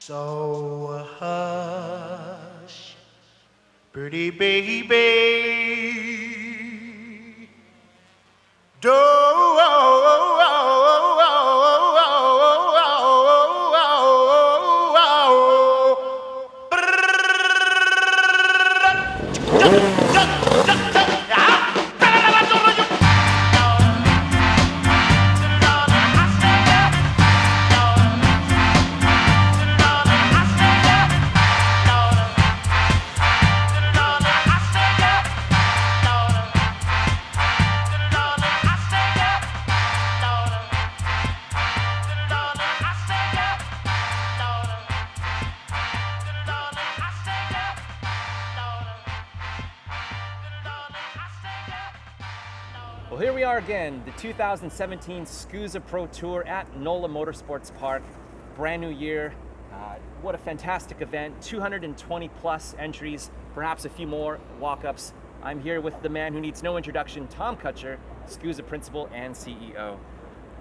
So hush, pretty baby, Well, here we are again, the 2017 SKUSA Pro Tour at NOLA Motorsports Park. Brand new year. What a fantastic event. 220 plus entries, perhaps a few more walk-ups. I'm here with the man who needs no introduction, Tom Kutscher, SKUSA Principal and CEO.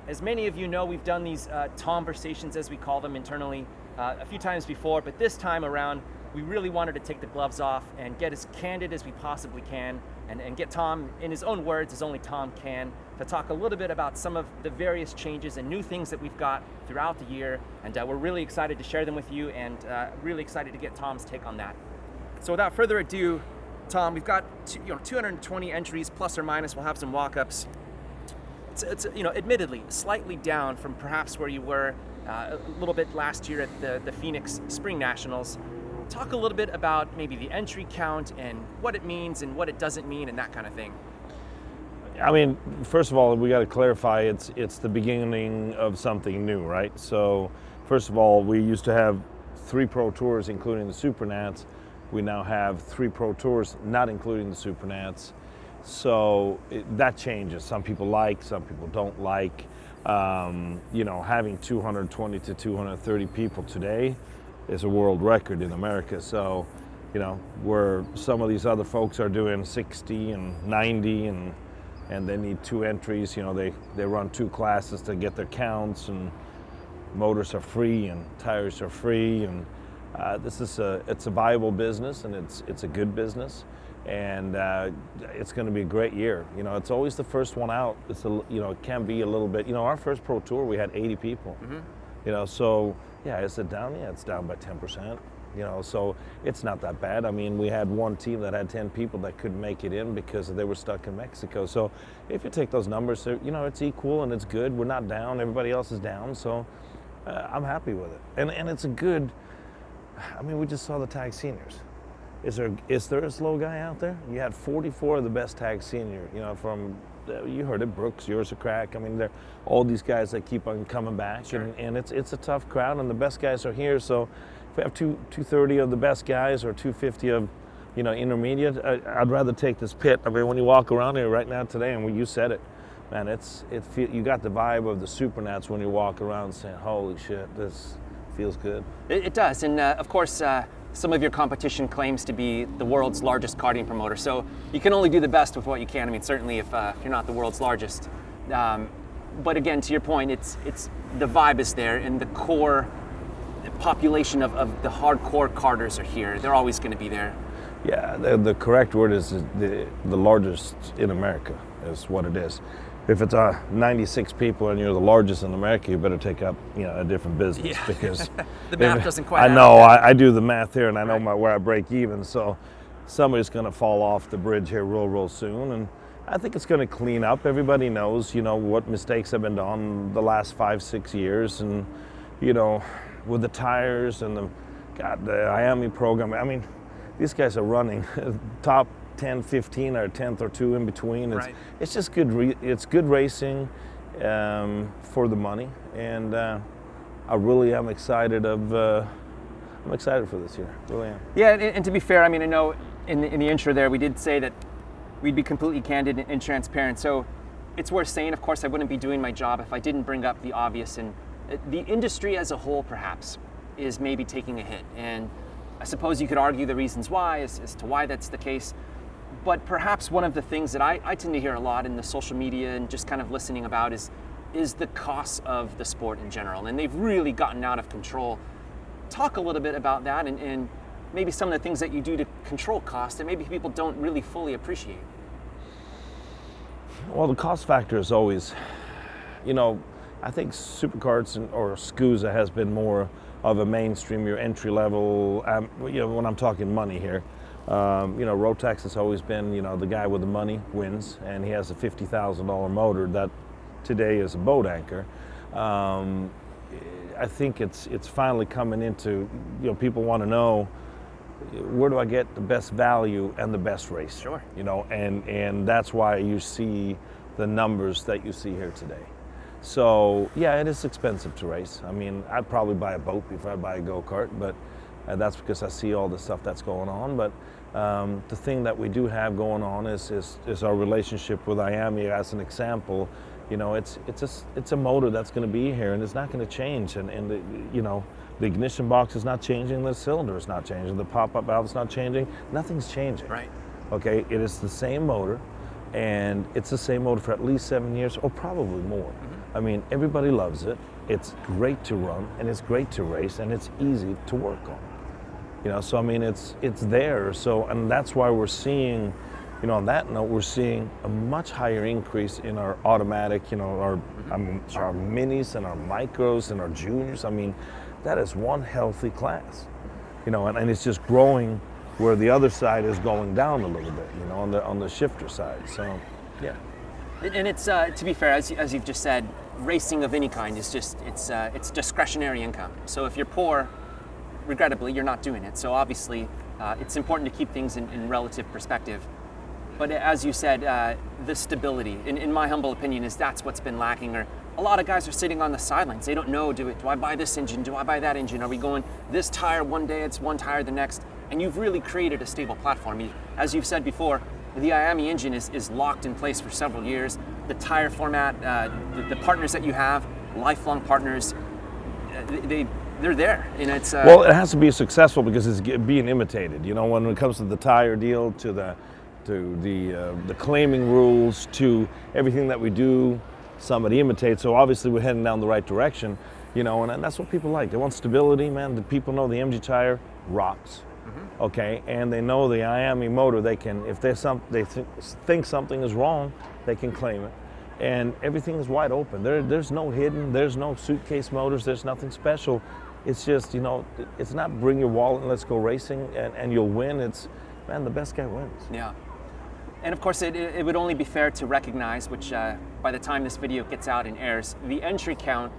As many of you know, we've done these Tomversations, as we call them internally, a few times before, but this time around, we really wanted to take the gloves off and get as candid as we possibly can and get Tom, in his own words, as only Tom can, to talk a little bit about some of the various changes and new things that we've got throughout the year. And we're really excited to share them with you and really excited to get Tom's take on that. So without further ado, Tom, we've got 220 entries, plus or minus. We'll have some walk-ups. It's admittedly slightly down from perhaps where you were a little bit last year at the Phoenix Spring Nationals. Talk a little bit about maybe the entry count and what it means and what it doesn't mean and that kind of thing. I mean, first of all, we got to clarify it's the beginning of something new, right? So, first of all, we used to have 3 Pro Tours, including the Super Nats. We now have 3 Pro Tours, not including the Super Nats. So that changes. Some people like, some people don't like. Having 220 to 230 people today is a world record in America. So, where some of these other folks are doing 60 and 90 and they need 2 entries, they run 2 classes to get their counts, and motors are free and tires are free, and it's a viable business, and it's a good business, and it's going to be a great year. It's always the first one out. It can be a little bit. Our first Pro Tour we had 80 people. Mm-hmm. So yeah, is it down? Yeah, it's down by 10%. So it's not that bad. I mean, we had one team that had 10 people that couldn't make it in because they were stuck in Mexico. So if you take those numbers, it's equal and it's good. We're not down. Everybody else is down. So I'm happy with it. And it's a good. I mean, we just saw the tag seniors. Is there a slow guy out there? You had 44 of the best tag senior. From you heard it, Brooks, yours a crack. I mean, they're all these guys that keep on coming back, sure. and it's a tough crowd, and the best guys are here. So if we have 230 of the best guys or 250 of intermediate, I'd rather take this pit. I mean, when you walk around here right now today, and when you said it, man, you got the vibe of the Super Nats when you walk around saying, holy shit, this feels good. It does, and of course, some of your competition claims to be the world's largest karting promoter, so you can only do the best with what you can. I mean, certainly if you're not the world's largest. But again, to your point, it's the vibe is there, and the core population of the hardcore karters are here. They're always going to be there. Yeah, the correct word is the largest in America is what it is. If it's 96 people and you're the largest in America, you better take up a different business, because the math doesn't quite. I know I do the math here, and I know where I break even. So somebody's going to fall off the bridge here real soon, and I think it's going to clean up. Everybody knows what mistakes have been done the last 5-6 years, and with the tires and the IAME program. I mean, these guys are running top 10, 15, or 10th or 2 in between. It's just good. It's good racing for the money, and I really am excited. I'm excited for this year. Really am. Yeah, and to be fair, I mean, I know in the intro there we did say that we'd be completely candid and transparent. So it's worth saying. Of course, I wouldn't be doing my job if I didn't bring up the obvious. And the industry as a whole, perhaps, is maybe taking a hit. And I suppose you could argue the reasons why as to why that's the case. But perhaps one of the things that I tend to hear a lot in the social media and just kind of listening about is the cost of the sport in general. And they've really gotten out of control. talk a little bit about that and maybe some of the things that you do to control cost that maybe people don't really fully appreciate. Well, the cost factor is always, I think supercarts or SKUSA has been more of a mainstream, your entry level, when I'm talking money here. Rotex has always been, the guy with the money wins, and he has a $50,000 motor that today is a boat anchor. I think it's finally coming into, people want to know, where do I get the best value and the best race? Sure. And that's why you see the numbers that you see here today. So yeah, it is expensive to race. I mean, I'd probably buy a boat before I buy a go-kart, but that's because I see all the stuff that's going on. But the thing that we do have going on is our relationship with IAMI as an example. It's a motor that's going to be here, and it's not going to change. And the ignition box is not changing, the cylinder is not changing, the pop-up valve is not changing, nothing's changing. Right. Okay, it is the same motor, and it's the same motor for at least 7 years, or probably more. Mm-hmm. I mean, everybody loves it. It's great to run, and it's great to race, and it's easy to work on. So I mean, it's there. So, and that's why we're seeing, on that note, we're seeing a much higher increase in our automatic, our minis and our micros and our juniors. I mean, that is one healthy class, and it's just growing where the other side is going down a little bit, on the shifter side. So, yeah. And it's to be fair, as you've just said, racing of any kind is just it's discretionary income. So if you're poor, regrettably, you're not doing it. So obviously, it's important to keep things in relative perspective. But as you said, the stability, in my humble opinion, that's what's been lacking. Or a lot of guys are sitting on the sidelines. They don't know, do I buy this engine? Do I buy that engine? Are we going this tire one day, it's one tire the next? And you've really created a stable platform. As you've said before, the IAMI engine is locked in place for several years. The tire format, the partners that you have, lifelong partners, they're there. It's well, it has to be successful because it's being imitated. When it comes to the tire deal, to the claiming rules, to everything that we do, somebody imitates. So obviously we're heading down the right direction, and that's what people like. They want stability, man. The people know the MG tire rocks. Mm-hmm. Okay, and they know the IAMI motor. They can, if they think something is wrong, they can claim it, and everything is wide open. There's no hidden. There's no suitcase motors. There's nothing special. It's just, it's not bring your wallet and let's go racing and you'll win. It's, man, the best guy wins. Yeah. And of course, it would only be fair to recognize, which by the time this video gets out and airs, the entry count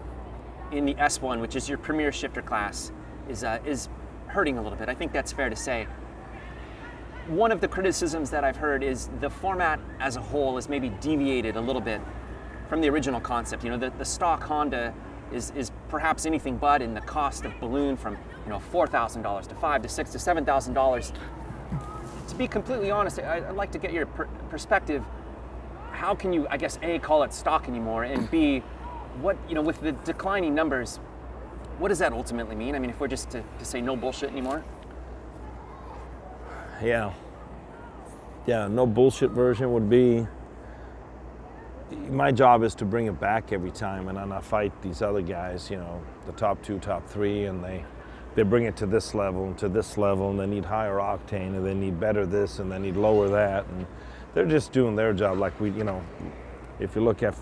in the S1, which is your premier shifter class, is hurting a little bit. I think that's fair to say. One of the criticisms that I've heard is the format as a whole has maybe deviated a little bit from the original concept. The stock Honda is perhaps anything but, in the cost of balloon from $4,000 to $5,000 to $6,000 to $7,000. To be completely honest, I'd like to get your perspective. How can you, I guess, A, call it stock anymore, and B, what, with the declining numbers, what does that ultimately mean? I mean, if we're just to say no bullshit anymore? Yeah, no bullshit version would be, my job is to bring it back every time, and then I fight these other guys, the top 2, top 3, and they bring it to this level and to this level, and they need higher octane, and they need better this, and they need lower that, and they're just doing their job. Like if you look at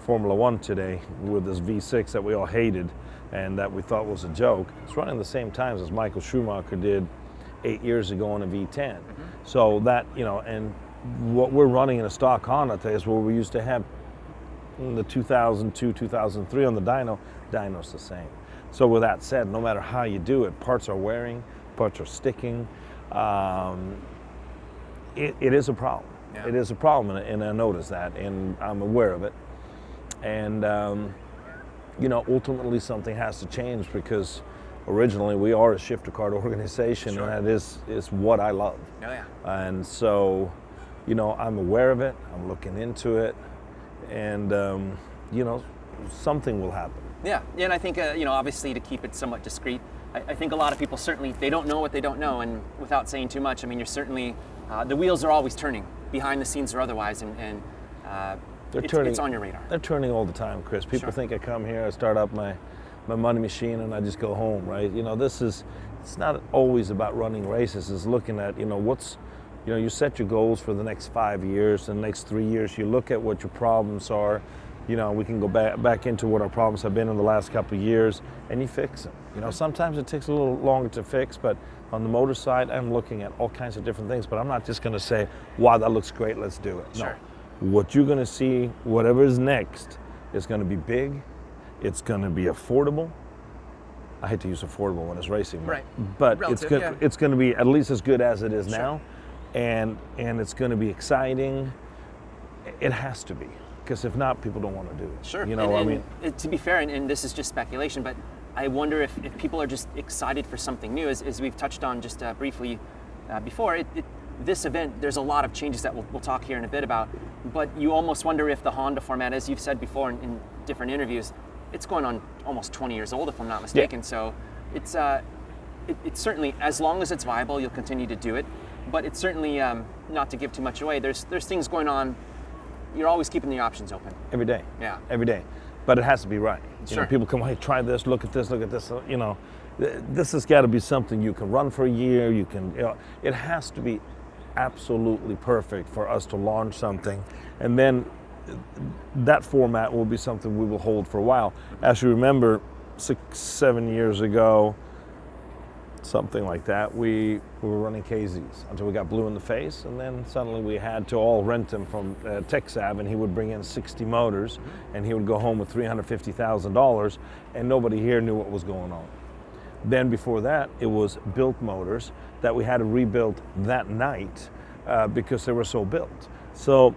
Formula One today with this V6 that we all hated and that we thought was a joke, it's running the same times as Michael Schumacher did 8 years ago on a V10. Mm-hmm. So that, and what we're running in a stock Honda today is what we used to have in the 2002, 2003 on the dyno's the same. So with that said, no matter how you do it, parts are wearing, parts are sticking. It is a problem. Yeah. It is a problem, and I notice that, and I'm aware of it. And ultimately something has to change, because originally we are a shifter cart organization. Sure. And that is what I love. Oh, yeah. And so, I'm aware of it. I'm looking into it, and something will happen. Yeah, and I think obviously, to keep it somewhat discreet, I think a lot of people certainly, they don't know what they don't know, and without saying too much, I mean, you're certainly the wheels are always turning, behind the scenes or otherwise, and it's on your radar. They're turning all the time, Chris. People think I come here, I start up my my money machine and I just go home, right? It's not always about running races. It's looking at, you set your goals for the next 5 years, the next 3 years. You look at what your problems are. We can go back into what our problems have been in the last couple of years, and you fix them. Sometimes it takes a little longer to fix, but on the motor side, I'm looking at all kinds of different things. But I'm not just going to say, wow, that looks great, let's do it. Sure. No. What you're going to see, whatever is next, is going to be big. It's going to be affordable. I hate to use affordable when it's racing, right? But Relative, it's going to be at least as good as it is sure. now, and it's going to be exciting. It has to be. Because if not, people don't want to do it. Sure. To be fair, and this is just speculation, but I wonder if people are just excited for something new. As we've touched on just briefly before, this event, there's a lot of changes that we'll talk here in a bit about, but you almost wonder if the Honda format, as you've said before in different interviews, it's going on almost 20 years old, if I'm not mistaken. Yeah. So it's certainly, as long as it's viable, you'll continue to do it, but it's certainly, not to give too much away, there's things going on. You're always keeping the options open. Every day. Yeah. Every day. But it has to be right. Sure. People come, hey, try this, look at this. This has got to be something you can run for a year. It has to be absolutely perfect for us to launch something. And then that format will be something we will hold for a while. As you remember, 6-7 years ago, something like that, we were running KZs until we got blue in the face, and then suddenly we had to all rent them from TechSav, and he would bring in 60 motors, and he would go home with $350,000, and nobody here knew what was going on. Then before that, it was built motors that we had to rebuild that night because they were so built. So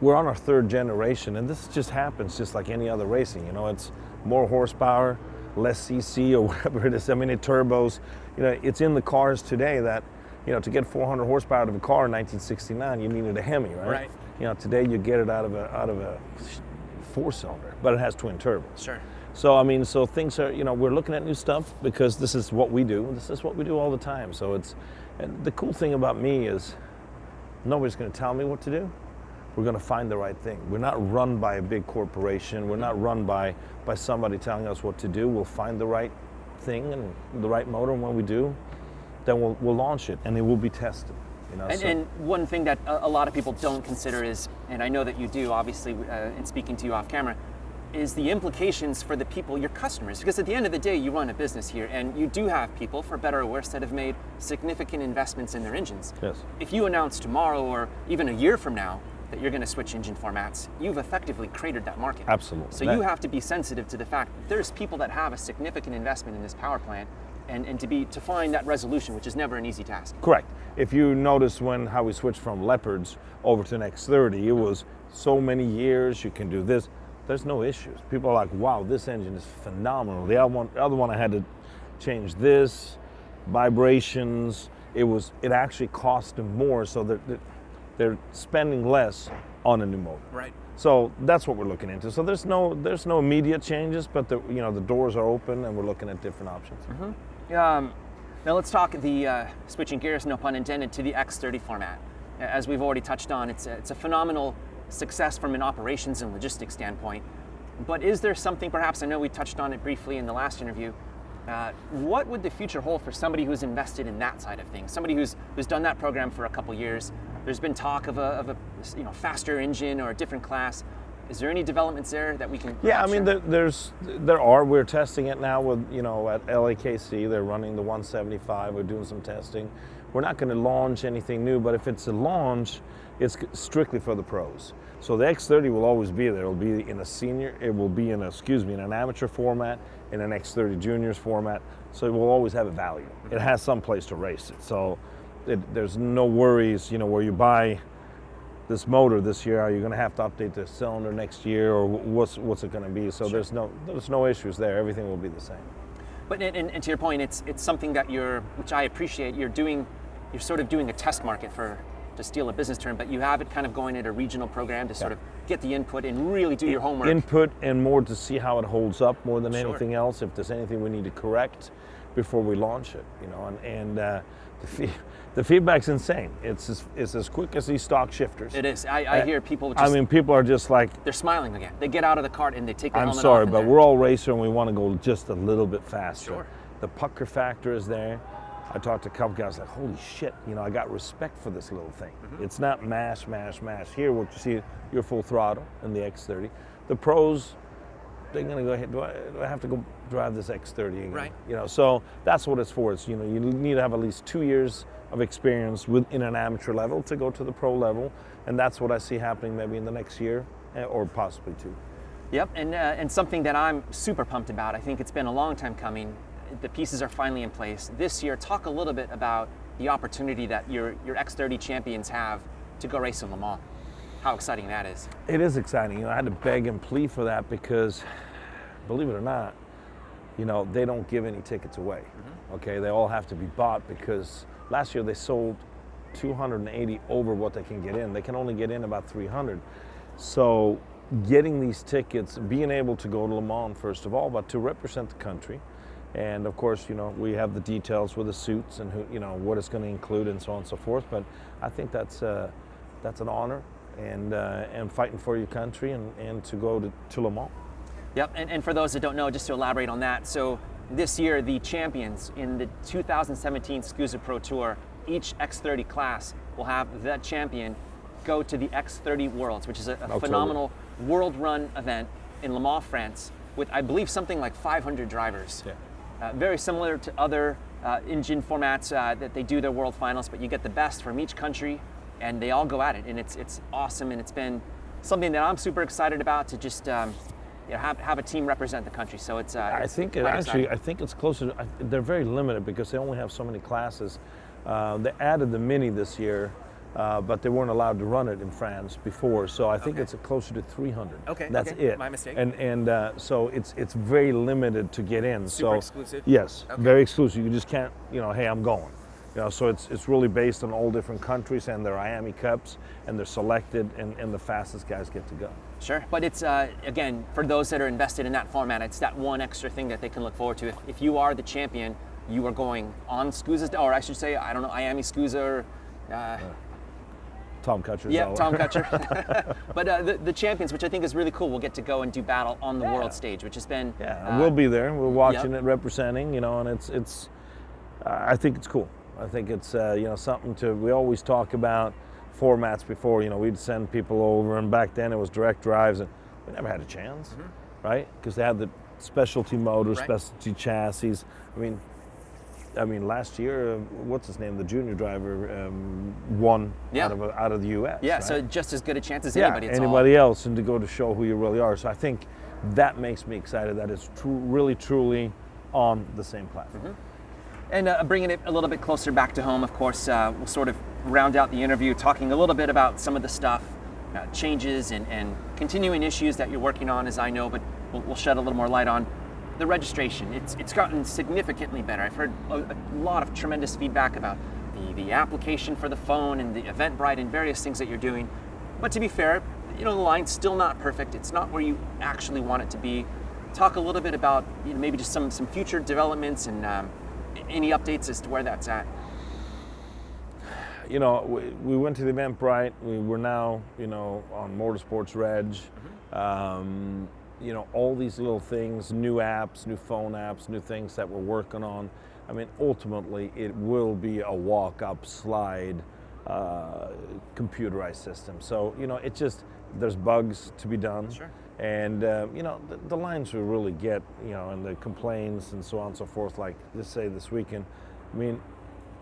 we're on our 3rd generation, and this just happens just like any other racing. It's more horsepower, less CC or whatever it is. It turbos. It's in the cars today that, to get 400 horsepower out of a car in 1969, you needed a Hemi, right? Right. Today you get it out of a 4-cylinder, but it has twin turbos. Sure. So so things are, we're looking at new stuff because this is what we do. This is what we do all the time. So and the cool thing about me is nobody's going to tell me what to do. We're going to find the right thing. We're not run by a big corporation. We're not run by somebody telling us what to do. We'll find the right thing and the right motor, and when we do, then we'll launch it, and it will be tested. And one thing that a lot of people don't consider is, and I know that you do, obviously, in speaking to you off camera, is the implications for the people, your customers. Because at the end of the day, you run a business here, and you do have people, for better or worse, that have made significant investments in their engines. Yes. If you announce tomorrow or even a year from now that you're going to switch engine formats, you've effectively cratered that market. Absolutely. So you have to be sensitive to the fact that there's people that have a significant investment in this power plant, and to find that resolution, which is never an easy task. Correct. If you notice how we switched from Leopards over to an X30, it was so many years, you can do this. There's no issues. People are like, wow, this engine is phenomenal. The other one I had to change this, vibrations. It actually cost them more, so that they're spending less on a new motor. Right. So that's what we're looking into. So there's no immediate changes, but the doors are open and we're looking at different options. Mm-hmm. Now let's talk the switching gears, no pun intended, to the X30 format. As we've already touched on, it's a phenomenal success from an operations and logistics standpoint. But is there something, perhaps, I know we touched on it briefly in the last interview, what would the future hold for somebody who's invested in that side of things? Somebody who's done that program for a couple years. There's been talk of a faster engine or a different class. Is there any developments there that we can? Yeah, I mean, there are. We're testing it now with at LAKC. They're running the 175. We're doing some testing. We're not going to launch anything new, but if it's a launch, it's strictly for the pros. So the X30 will always be there. It will be in a senior. It will be in an amateur format, in an X30 juniors format. So it will always have a value. It has some place to race it. So there's no worries. Where you buy this motor this year, are you going to have to update the cylinder next year, or what's it going to be? So Sure. there's no issues there. Everything will be the same. But and to your point, it's something that which I appreciate. You're sort of doing a test market for to steal a business term, but you have it kind of going at a regional program to sort of get the input and really do your homework. Input and more to see how it holds up more than Sure. anything else. If there's anything we need to correct before we launch it, you know, and the feedback's insane. It's as quick as these stock shifters. It is. I hear people just, I mean, people are just like, they're smiling again. They get out of the cart and they take the I'm helmet sorry, off. but we're all racer and we want to go just a little bit faster. Sure. The pucker factor is there. I talked to a couple guys like, holy shit, you know, I got respect for this little thing. It's not mash, mash, mash. Here, what you see, you're full throttle in the X30. The pros, they're gonna go ahead, do I have to go drive this X30 again? Right. You know, so that's what it's for. It's, you know, you need to have at least 2 years of experience in an amateur level to go to the pro level. And that's what I see happening maybe in the next year or possibly 2. Yep, and something that I'm super pumped about, I think it's been a long time coming. The pieces are finally in place. This year, talk a little bit about the opportunity that your X30 champions have to go race in Le Mans. How exciting that is. It is exciting. You know, I had to beg and plead for that because, believe it or not, you know, they don't give any tickets away. Okay, they all have to be bought because last year they sold 280 over what they can get in. They can only get in about 300. So getting these tickets, being able to go to Le Mans first of all, but to represent the country. And of course, you know, we have the details with the suits and who, you know, what it's going to include and so on and so forth. But I think that's an honor and fighting for your country and to go to Le Mans. Yep, and for those that don't know, just to elaborate on that, so this year the champions in the 2017 SKUSA Pro Tour, each X30 class will have that champion go to the X30 Worlds, which is a phenomenal world-run event in Le Mans, France, with I believe something like 500 drivers. Yeah. Very similar to other engine formats that they do their world finals, but you get the best from each country and they all go at it, and it's awesome, and it's been something that I'm super excited about to just you know, have a team represent the country. So it's I think quite exciting. I think it's closer. They're very limited because they only have so many classes. They added the Mini this year, but they weren't allowed to run it in France before. So I think it's closer to 300. Okay, that's okay. it. My mistake. And so it's very limited to get in. Super so exclusive? Yes, Okay. very exclusive. You just can't, you know, hey, I'm going. You know, so it's really based on all different countries and their IAME Cups, and they're selected, and the fastest guys get to go. Sure, but it's, again, for those that are invested in that format, it's that one extra thing that they can look forward to. If you are the champion, you are going on SKUSA, or I should say, I don't know, IAME SKUSA, or... Tom Kutscher. Yeah, Tom Kutscher. But the champions, which I think is really cool, will get to go and do battle on the world stage, which has been... Yeah, we'll be there. We're watching it, representing, you know, and it's I think it's cool. I think it's, you know, something we always talk about formats before, you know, we'd send people over, and back then it was direct drives, and we never had a chance, right? Because they had the specialty motors, specialty chassis. I mean, last year, what's his name? The junior driver won out of the U.S. Yeah, right? so just as good a chance as anybody. It's anybody else, and to go to show who you really are. So I think that makes me excited. That it's really, truly on the same platform. And bringing it a little bit closer back to home, of course, we'll sort of round out the interview talking a little bit about some of the stuff, changes and continuing issues that you're working on, as I know, but we'll shed a little more light on the registration. It's gotten significantly better. I've heard a lot of tremendous feedback about the application for the phone and the Eventbrite and various things that you're doing. But to be fair, you know, the line's still not perfect. It's not where you actually want it to be. Talk a little bit about, you know, maybe just some future developments and any updates as to where that's at. You know, we went to the Eventbrite. We were now, you know, on Motorsports Reg. You know, all these little things, new apps, new phone apps, new things that we're working on. I mean, ultimately, it will be a walk-up slide computerized system. So, you know, there's bugs to be done. Sure. And, you know, the lines we really get, you know, and the complaints and so on and so forth, like, just say this weekend, I mean,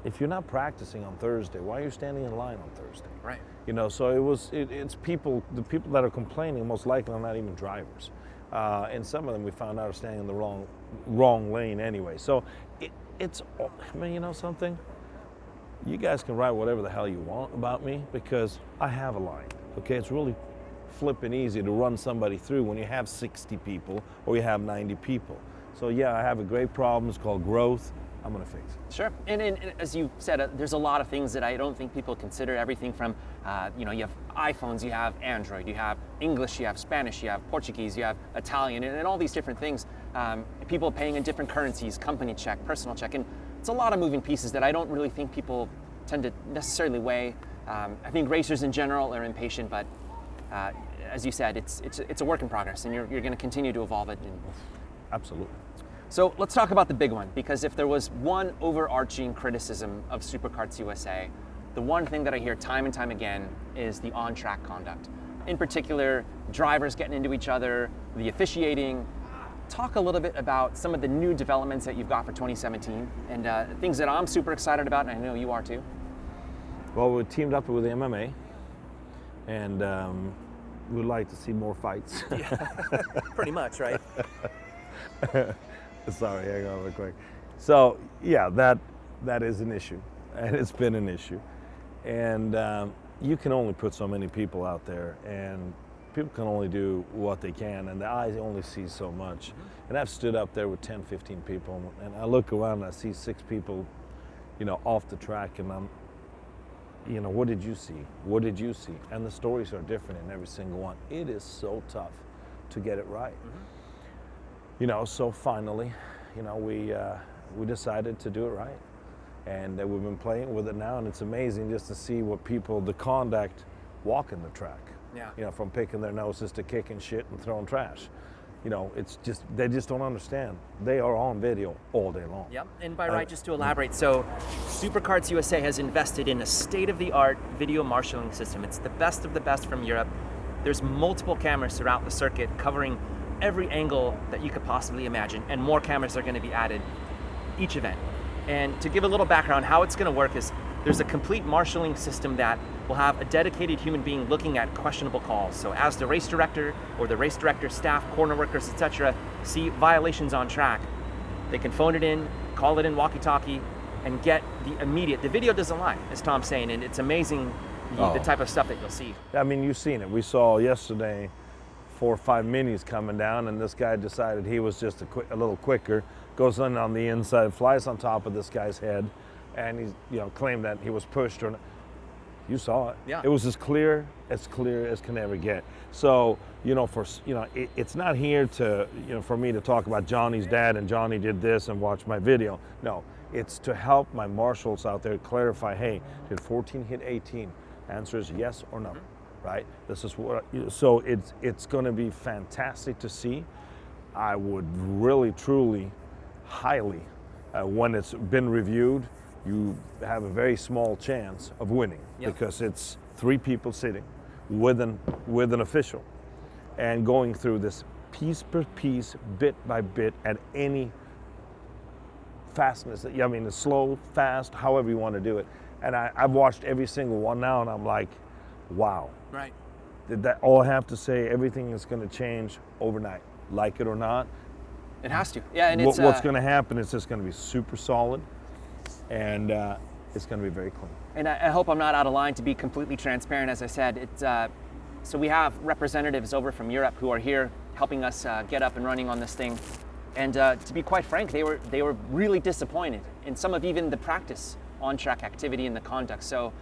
if you're not practicing on Thursday, why are you standing in line on Thursday? Right. You know, so it's people, the people that are complaining most likely are not even drivers. And some of them we found out are standing in the wrong lane anyway. So it's, I mean, you know something? You guys can write whatever the hell you want about me because I have a line, okay? It's really flipping easy to run somebody through when you have 60 people or you have 90 people. So yeah, I have a great problem. It's called growth. I'm going to fix it. Sure, and as you said, there's a lot of things that I don't think people consider. Everything from, you have iPhones, you have Android, you have English, you have Spanish, you have Portuguese, you have Italian, and all these different things. People paying in different currencies, company check, personal check, and it's a lot of moving pieces that I don't really think people tend to necessarily weigh. I think racers in general are impatient, but as you said, it's a work in progress, and you're going to continue to evolve it. Absolutely. So let's talk about the big one, because if there was one overarching criticism of Superkarts USA, the one thing that I hear time and time again is the on-track conduct. In particular, drivers getting into each other, the officiating. Talk a little bit about some of the new developments that you've got for 2017 and things that I'm super excited about, and I know you are too. Well, we teamed up with the MMA, and we'd like to see more fights. Yeah, pretty much, right? Sorry, hang on real quick. So yeah, that is an issue, and it's been an issue. And you can only put so many people out there, and people can only do what they can, and the eye only sees so much. And I've stood up there with 10, 15 people, and I look around and I see 6 people, off the track, and I'm, what did you see? What did you see? And the stories are different in every single one. It is so tough to get it right. So finally, we decided to do it right. And we've been playing with it now, and it's amazing just to see what people, the conduct, walking the track. Yeah. From picking their noses to kicking shit and throwing trash. It's just, they just don't understand. They are on video all day long. Yep, and by right, just to elaborate, so Superkarts USA has invested in a state-of-the-art video marshalling system. It's the best of the best from Europe. There's multiple cameras throughout the circuit covering every angle that you could possibly imagine, and more cameras are going to be added each event. And to give a little background, how it's going to work is there's a complete marshalling system that will have a dedicated human being looking at questionable calls. So as the race director or the race director staff, corner workers, etc., see violations on track, they can phone it in, call it in walkie-talkie, and get the video doesn't lie, as Tom's saying, and it's amazing the type of stuff that you'll see. I mean, you've seen it. We saw yesterday 4 or 5 minis coming down, and this guy decided he was just a little quicker, goes in on the inside, flies on top of this guy's head, and he's claimed that he was pushed. Or you saw it. Yeah. It was as clear as can ever get. So it's not here to for me to talk about Johnny's dad and Johnny did this and watch my video. No, it's to help my marshals out there clarify. Hey, did 14 hit 18? Answer is yes or no. Right? This is what. So it's going to be fantastic to see. I would really, truly, highly, when it's been reviewed, you have a very small chance of winning. Yep. Because it's 3 people sitting with an official and going through this piece per piece, bit by bit, at any fastness. I mean, it's slow, fast, however you want to do it. And I've watched every single one now, and I'm like, wow. Right. All I have to say, everything is going to change overnight, like it or not. It has to. Yeah, and what's going to happen is it's going to be super solid, and it's going to be very clean. And I hope I'm not out of line to be completely transparent. As I said, so we have representatives over from Europe who are here helping us get up and running on this thing. And to be quite frank, they were really disappointed in some of even the practice on-track activity and the conduct. So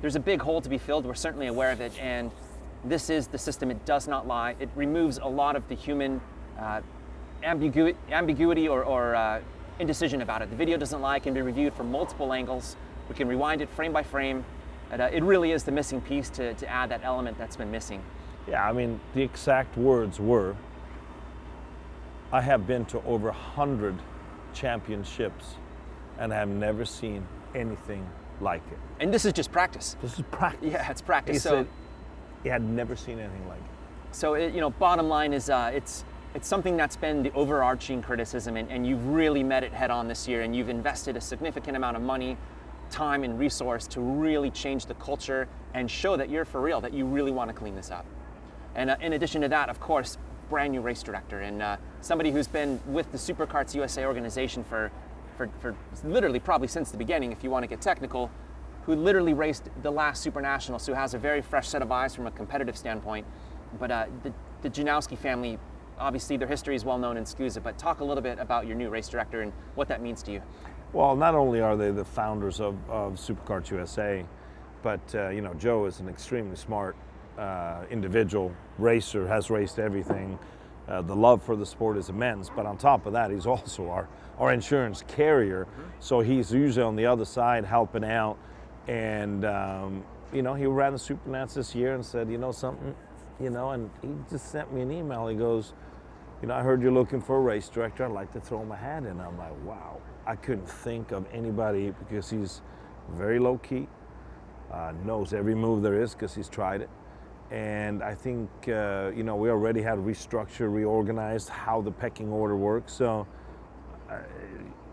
there's a big hole to be filled. We're certainly aware of it, and this is the system. It does not lie. It removes a lot of the human ambiguity or indecision about it. The video doesn't lie. It can be reviewed from multiple angles. We can rewind it frame by frame. And, it really is the missing piece to add that element that's been missing. Yeah, I mean, the exact words were, I have been to over 100 championships and I have never seen anything like it. And this is just practice. This is practice. Yeah, it's practice. He said he had never seen anything like it. So, bottom line is it's something that's been the overarching criticism, and you've really met it head on this year, and you've invested a significant amount of money, time, and resource to really change the culture and show that you're for real, that you really want to clean this up. And in addition to that, of course, brand new race director and somebody who's been with the Superkarts USA organization for literally probably since the beginning, if you want to get technical, who literally raced the last WinterNationals, who has a very fresh set of eyes from a competitive standpoint. But the Janowski family, obviously their history is well known in SKUSA, but talk a little bit about your new race director and what that means to you. Well, not only are they the founders of Supercarts USA, but you know, Joe is an extremely smart individual, racer, has raced everything. The love for the sport is immense, but on top of that, he's also our insurance carrier. So he's usually on the other side helping out. And, you know, he ran the Supernats this year and said, you know something, you know, and he just sent me an email. He goes, you know, I heard you're looking for a race director. I'd like to throw my hat in. I'm like, wow. I couldn't think of anybody because he's very low key, knows every move there is because he's tried it. And I think, you know, we already had restructured, reorganized how the pecking order works. So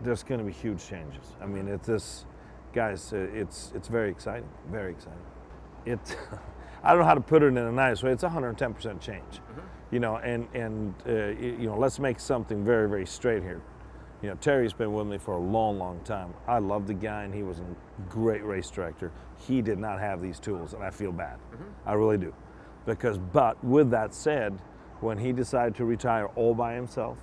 there's going to be huge changes. I mean, guys, it's very exciting, very exciting. I don't know how to put it in a nice way. It's 110% change, you know, and you know, let's make something very, very straight here. You know, Terry's been with me for a long, long time. I love the guy, and he was a great race director. He did not have these tools, and I feel bad. I really do. But with that said, when he decided to retire all by himself,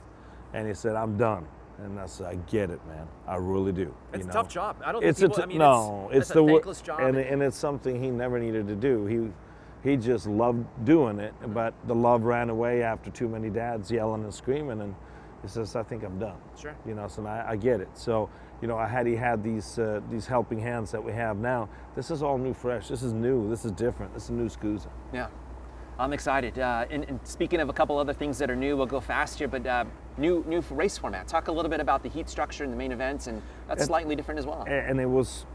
and he said, I'm done. And I said, I get it, man. I really do. It's you a know? tough job. I don't It's think people, it's a thankless job. And it's something he never needed to do. He just loved doing it, but the love ran away after too many dads yelling and screaming, and he says, I think I'm done. Sure. You know, so I get it. So, you know, had he had these helping hands that we have now, this is all new, fresh. This is new. This is different. This is new SKUSA. Yeah, I'm excited. And speaking of a couple other things that are new, we'll go fast here, but new race format. Talk a little bit about the heat structure and the main events, and that's slightly different as well. And it was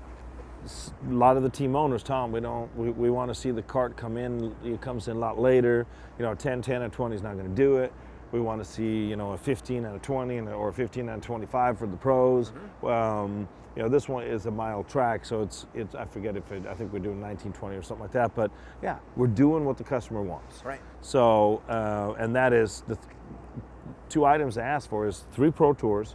a lot of the team owners, Tom, we want to see the cart come in. It comes in a lot later. You know, 10, 10, and 20 is not going to do it. We want to see, you know, a 15 and a 20 or a 15 and a 25 for the pros. You know, this one is a mile track, so it's I forget I think we're doing 1920 or something like that. But yeah, we're doing what the customer wants. Right. So, and that is the two items they asked for is 3 Pro Tours,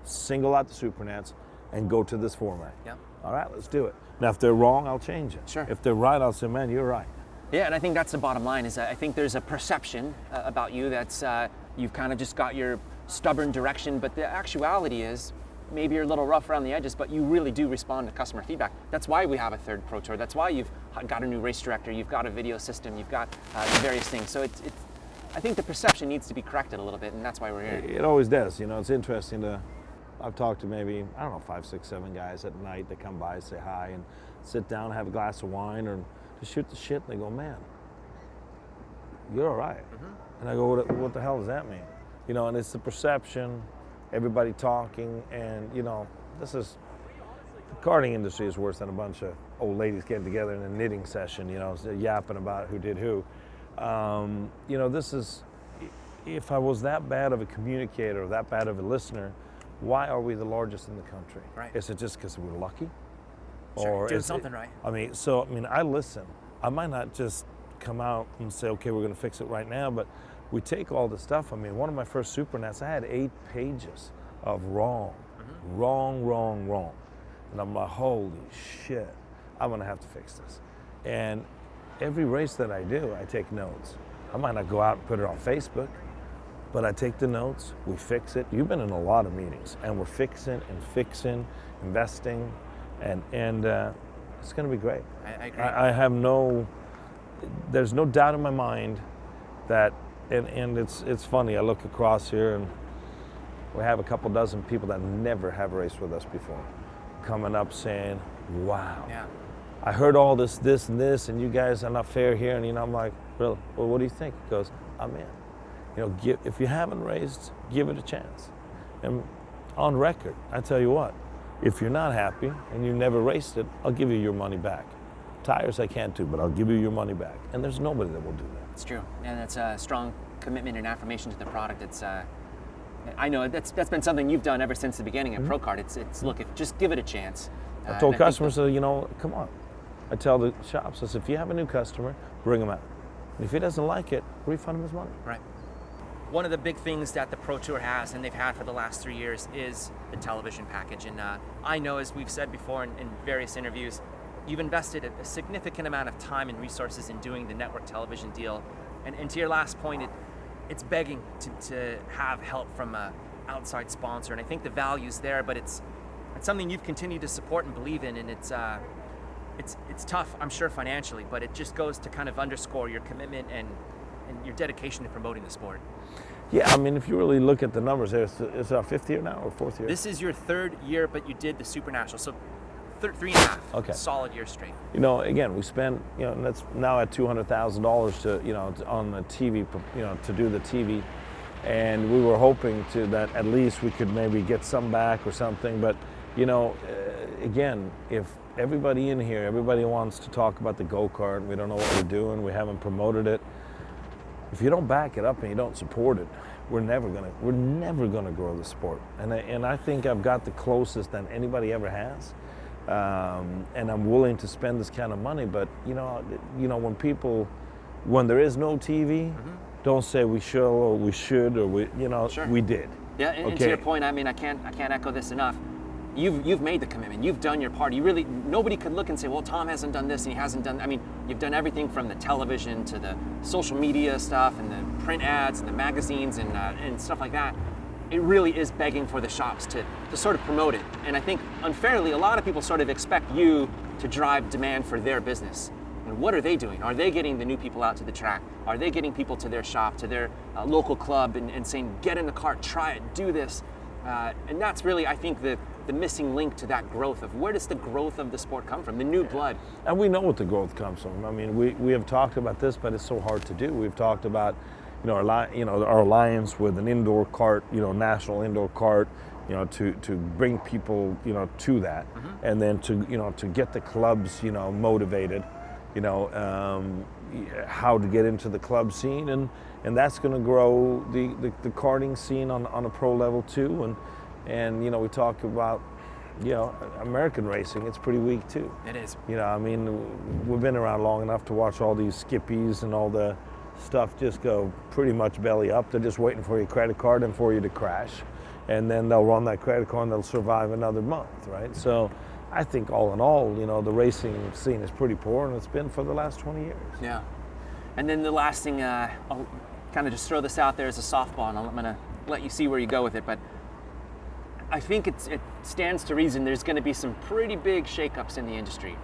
single out the Supernats, and go to this format. Yeah. All right, let's do it. Now, if they're wrong, I'll change it. Sure. If they're right, I'll say, man, you're right. Yeah, and I think that's the bottom line is I think there's a perception about you that's you've kind of just got your stubborn direction, but the actuality is maybe you're a little rough around the edges, but you really do respond to customer feedback. That's why we have a 3rd Pro Tour. That's why you've got a new race director, you've got a video system, you've got various things. So I think the perception needs to be corrected a little bit, and that's why we're here. It always does. You know, it's interesting I've talked to maybe, I don't know, 5, 6, 7 guys at night that come by, say hi, and sit down, have a glass of wine, or just shoot the shit, and they go, man, you're all right. And I go, what the hell does that mean? You know, and it's the perception, everybody talking, and, you know, the karting industry is worse than a bunch of old ladies getting together in a knitting session, you know, yapping about who did who. You know, if I was that bad of a communicator or that bad of a listener, why are we the largest in the country? Right. Is it just because we're lucky? Sure, Or doing is something right. I mean, I listen. I might not just come out and say, okay, we're going to fix it right now, but we take all the stuff. I mean, one of my first Supernats, I had 8 pages of wrong. And I'm like, holy shit, I'm going to have to fix this. And every race that I do, I take notes. I might not go out and put it on Facebook, but I take the notes, we fix it. You've been in a lot of meetings, and we're fixing, investing, and it's going to be great. I agree. I have there's no doubt in my mind that, and it's funny, I look across here and we have a couple dozen people that never have raced with us before coming up saying, wow, Yeah. I heard all this, and this, and you guys are not fair here. And, you know, I'm like, really? Well, what do you think? He goes, I'm in. You know, if you haven't raced, give it a chance. And on record, I tell you what, if you're not happy and you never raced it, I'll give you your money back. Tires I can't do, but I'll give you your money back. And there's nobody that will do that. It's true, and it's a strong commitment and affirmation to the product. It's I know that's been something you've done ever since the beginning of ProCart. It's look, just give it a chance. I told customers, you know, come on. I tell the shops, I said, if you have a new customer, bring him out. And if he doesn't like it, refund him his money. Right. One of the big things that the ProTour has, and they've had for the last 3 years, is the television package. And I know, as we've said before in various interviews, you've invested a significant amount of time and resources in doing the network television deal. And to your last point, it's begging to have help from an outside sponsor. And I think the value's there, but it's It's something you've continued to support and believe in, and it's tough, I'm sure, financially, but it just goes to kind of underscore your commitment and your dedication to promoting the sport. Yeah, I mean, if you really look at the numbers, it's our 5th year now or 4th year? This is your 3rd year, but you did the SuperNationals, so 3.5 solid years straight. You know, again, we spent, you know, that's now at $200,000 to, you know, on the TV, you know, to do the TV. And we were hoping to that at least we could maybe get some back or something. But, you know, again, if everybody in here, everybody wants to talk about the go-kart, we don't know what we're doing, we haven't promoted it. If you don't back it up and you don't support it, we're never gonna grow the sport. And I think I've got the closest than anybody ever has. And I'm willing to spend this kind of money, but you know, when there is no TV, don't say we shall or we should or we, you know, we did. Yeah, and to your point, I mean, I can't echo this enough. You've made the commitment. You've done your part. Nobody could look and say, well, Tom hasn't done this and he hasn't done. I mean, you've done everything from the television to the social media stuff and the print ads and the magazines and stuff like that. It really is begging for the shops to sort of promote it. And I think unfairly, a lot of people sort of expect you to drive demand for their business. And what are they doing? Are they getting the new people out to the track? Are they getting people to their shop, to their local club and saying, get in the cart, try it, do this? And that's really, I think, the missing link to that growth of where does the growth of the sport come from, the new blood? And we know what the growth comes from. I mean, we have talked about this, but it's so hard to do. We've talked about, you know, our alliance with an indoor cart, you know, national indoor cart, you know, to bring people, you know, to that, and then to get the clubs, you know, motivated, you know, how to get into the club scene, and that's going to grow the karting scene on a pro level too, and you know, we talk about, you know, American racing, it's pretty weak too. It is. You know, I mean, we've been around long enough to watch all these skippies and all the stuff just go pretty much belly up. They're just waiting for your credit card and for you to crash, and then they'll run that credit card and they'll survive another month, right? So I think all in all, you know, the racing scene is pretty poor, and it's been for the last 20 years. Yeah. And then the last thing, I'll kind of just throw this out there as a softball, and I'm going to let you see where you go with it, but I think it stands to reason there's going to be some pretty big shakeups in the industry.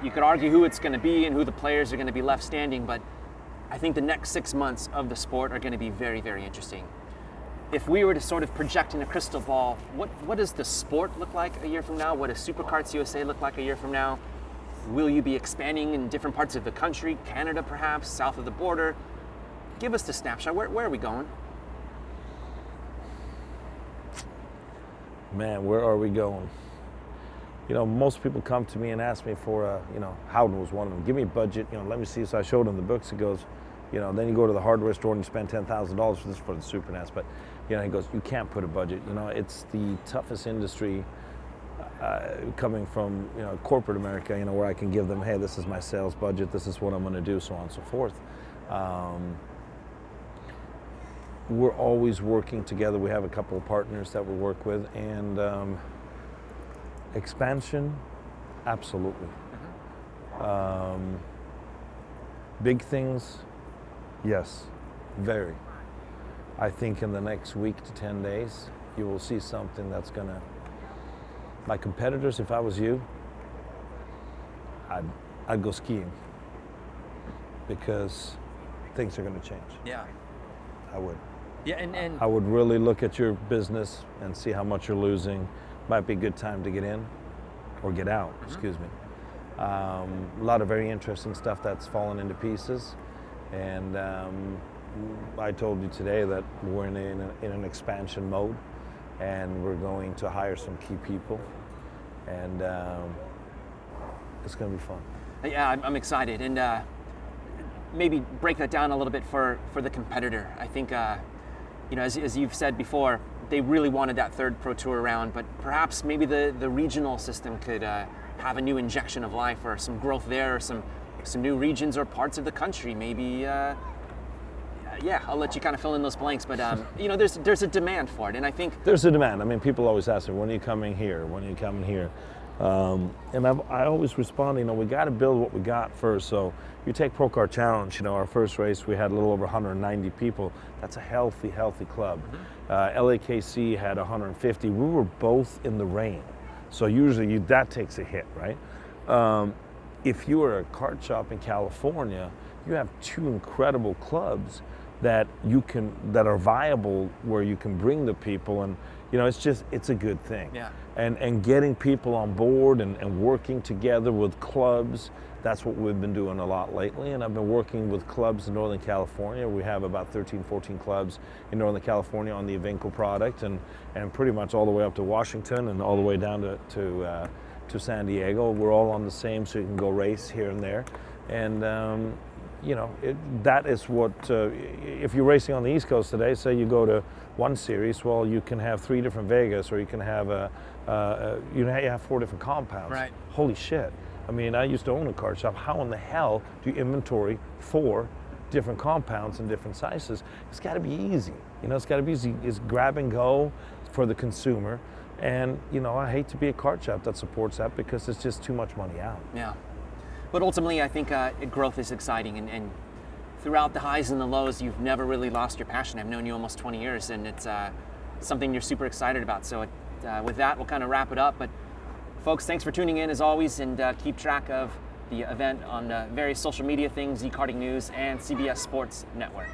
You could argue who it's going to be and who the players are going to be left standing, but I think the next 6 months of the sport are going to be very, very interesting. If we were to sort of project in a crystal ball, what does the sport look like a year from now? What does Superkarts USA look like a year from now? Will you be expanding in different parts of the country, Canada perhaps, south of the border? Give us the snapshot. Where are we going? Man, where are we going? You know, most people come to me and ask me for, you know, Howden was one of them. Give me a budget, you know, let me see. So I showed him the books. He goes, you know, then you go to the hardware store and you spend $10,000 for this for the SuperNats. But, you know, he goes, you can't put a budget. You know, it's the toughest industry coming from, you know, corporate America, you know, where I can give them, hey, this is my sales budget, this is what I'm going to do, so on and so forth. We're always working together. We have a couple of partners that we work with, and expansion, absolutely. Big things, yes, very. I think in the next week to 10 days, you will see something that's gonna, my competitors, if I was you, I'd go skiing, because things are gonna change. Yeah. I would. Yeah, and I would really look at your business and see how much you're losing. Might be a good time to get in or get out, excuse me. A lot of very interesting stuff that's fallen into pieces. And I told you today that we're in an expansion mode, and we're going to hire some key people, and it's going to be fun. Yeah, I'm excited. And maybe break that down a little bit for the competitor. I think, you know, as you've said before, they really wanted that third Pro Tour round, but perhaps maybe the regional system could have a new injection of life, or some growth there, or some new regions or parts of the country. Maybe, yeah, I'll let you kind of fill in those blanks, but you know, there's a demand for it, and I think there's a demand. I mean, people always ask me, when are you coming here? When are you coming here? And I always respond, you know, we got to build what we got first. So you take Pro Kart Challenge, you know, our first race, we had a little over 190 people. That's a healthy club. LAKC had 150. We were both in the rain. So usually that takes a hit, right? If you are a kart shop in California, you have two incredible clubs that are viable, where you can bring the people, and it's a good thing. Yeah. And getting people on board and working together with clubs, that's what we've been doing a lot lately. And I've been working with clubs in Northern California. We have about 13, 14 clubs in Northern California on the Evenco product, and pretty much all the way up to Washington and all the way down to San Diego. We're all on the same, so you can go race here and there. And that is what, if you're racing on the East Coast today, say you go to one series, well, you can have 3 different Vegas, or you can have you have 4 different compounds. Right. Holy shit. I mean, I used to own a kart shop. How in the hell do you inventory 4 different compounds in different sizes? It's got to be easy. It's got to be easy. It's grab and go for the consumer. And, I hate to be a kart shop that supports that, because it's just too much money out. Yeah. But ultimately, I think growth is exciting, and throughout the highs and the lows, you've never really lost your passion. I've known you almost 20 years, and it's something you're super excited about. So with that, we'll kind of wrap it up. But folks, thanks for tuning in as always, and keep track of the event on various social media things, eKarting News, and CBS Sports Network.